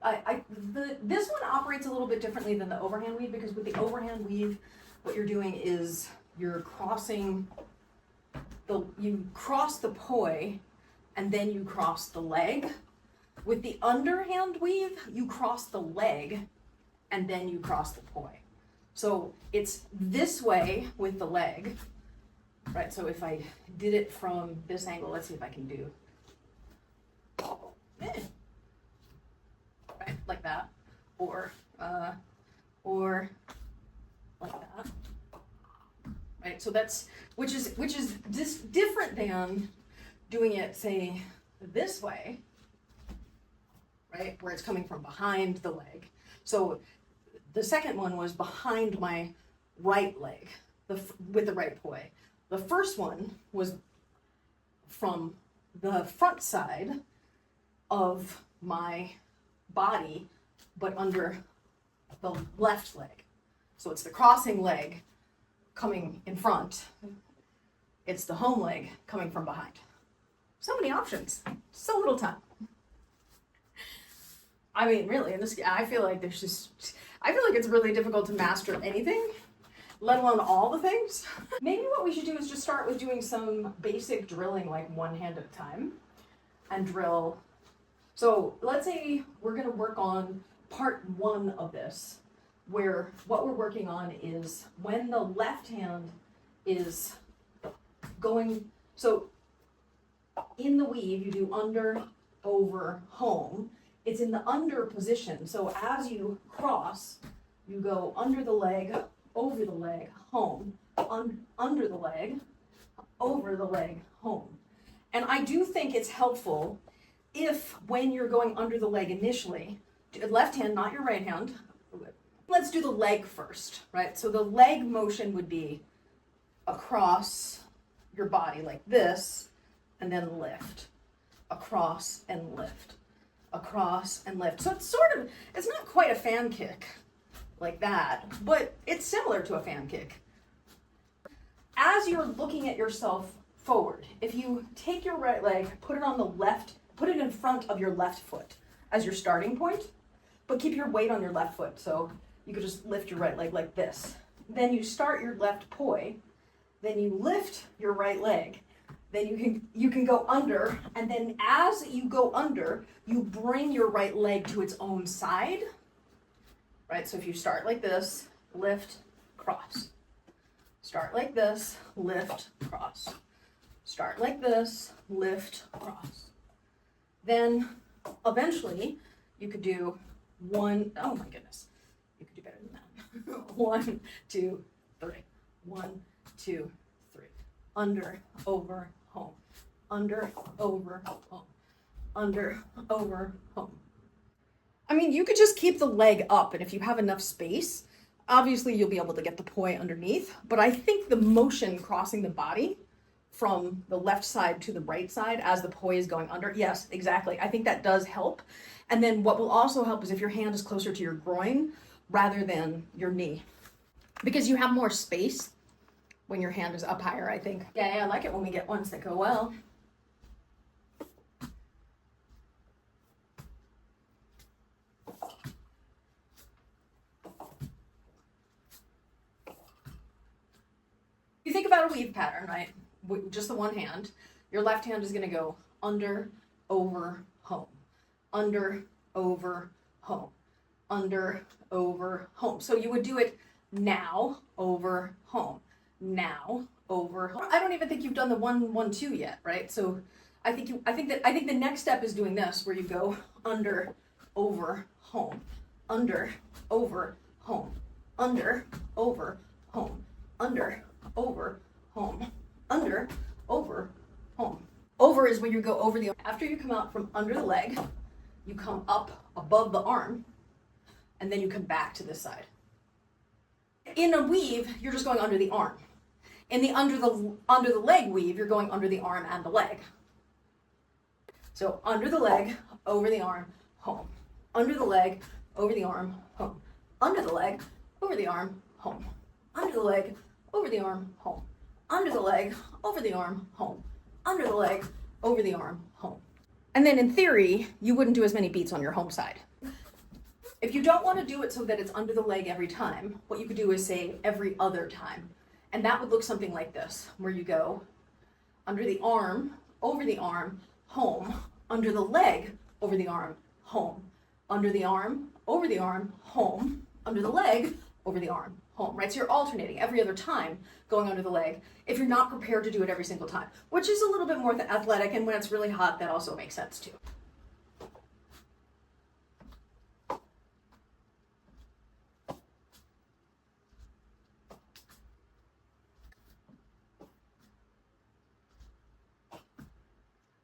This one operates a little bit differently than the overhand weave, because with the overhand weave, what you're doing is you're crossing you cross the poi and then you cross the leg. With the underhand weave, you cross the leg and then you cross the poi. So it's this way with the leg, right? So if I did it from this angle, let's see if I can do, right, like that, or like that, right? So that's, which is just different than doing it, say, this way, right, where it's coming from behind the leg. So the second one was behind my right leg, with the right poi. The first one was from the front side of my body, but under the left leg. So it's the crossing leg coming in front. It's the home leg coming from behind. So many options, so little time. I mean, really, I feel like it's really difficult to master anything, let alone all the things. Maybe what we should do is just start with doing some basic drilling, like one hand at a time, and drill. So let's say we're gonna work on part 1 of this, where what we're working on is when the left hand is going, so in the weave, you do under, over, home. It's in the under position. So as you cross, you go under the leg, over the leg, home, under the leg, over the leg, home. And I do think it's helpful if, when you're going under the leg initially, left hand, not your right hand. Let's do the leg first, right? So the leg motion would be across your body like this, and then lift, across and lift, across and lift. So it's not quite a fan kick like that, but it's similar to a fan kick. As you're looking at yourself forward, if you take your right leg, put it on the left, put it in front of your left foot as your starting point, but keep your weight on your left foot. So you could just lift your right leg like this. Then you start your left poi, then you lift your right leg, then you can go under, and then as you go under, you bring your right leg to its own side, right? So if you start like this, lift, cross. Start like this, lift, cross. Start like this, lift, cross. Then eventually you could do one, oh my goodness, you could do better than that. 1, 2, 3. 1, 2, 3. Under, over, home. Under, over, home. Under, over, home. I mean, you could just keep the leg up, and if you have enough space, obviously you'll be able to get the poi underneath, but I think the motion crossing the body from the left side to the right side as the poi is going under, yes, exactly. I think that does help. And then what will also help is if your hand is closer to your groin rather than your knee, because you have more space when your hand is up higher, I think. Yeah, I like it when we get ones that go well. You think about a weave pattern, right? With just the one hand. Your left hand is going to go under, over, home. Under, over, home. Under, over, home. So you would do it now, over, home. Now, over, home. I don't even think you've done the 1, 1, 2 yet, right? So I think the next step is doing this, where you go under, over, home. Under, over, home. Under, over, home. Under, over, home. Under, over, home. Over is when you go over the arm. After you come out from under the leg, you come up above the arm, and then you come back to this side. In a weave, you're just going under the arm. In the under the leg weave, you're going under the arm and the leg. So under the leg, over the arm, home. Under the leg, over the arm, home. Under the leg, over the arm, home. Under the leg, over the arm, home. Under the leg, over the arm, home. Under the leg, over the arm, home. And then in theory, you wouldn't do as many beats on your home side. If you don't want to do it so that it's under the leg every time, what you could do is say every other time. And that would look something like this, where you go under the arm, over the arm, home, under the leg, over the arm, home, under the arm, over the arm, home, under the leg, over the arm, home, right? So you're alternating every other time going under the leg if you're not prepared to do it every single time, which is a little bit more athletic, and when it's really hot, that also makes sense too.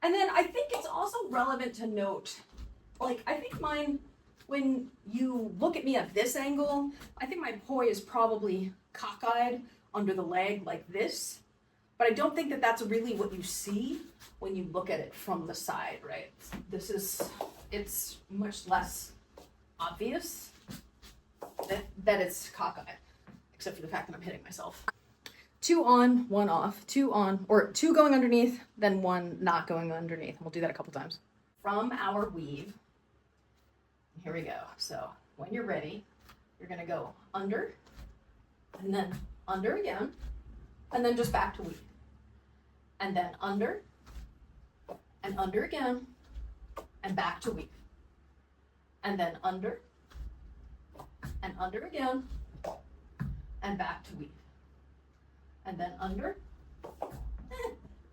And then I think it's also relevant to note, like, I think mine, when you look at me at this angle, I think my poi is probably cockeyed under the leg like this, but I don't think that that's really what you see when you look at it from the side, right? It's much less obvious that it's cockeyed, except for the fact that I'm hitting myself. 2 on, 1 off, 2 on, or 2 going underneath, then 1 not going underneath. We'll do that a couple times. From our weave, here we go. So when you're ready, you're gonna go under, and then under again, and then just back to weave. And then under, and under again, and back to weave. And then under, and under again, and back to weave. And then under,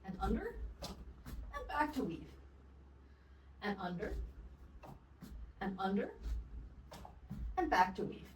and under, and back to weave. And under, and under, and back to weave.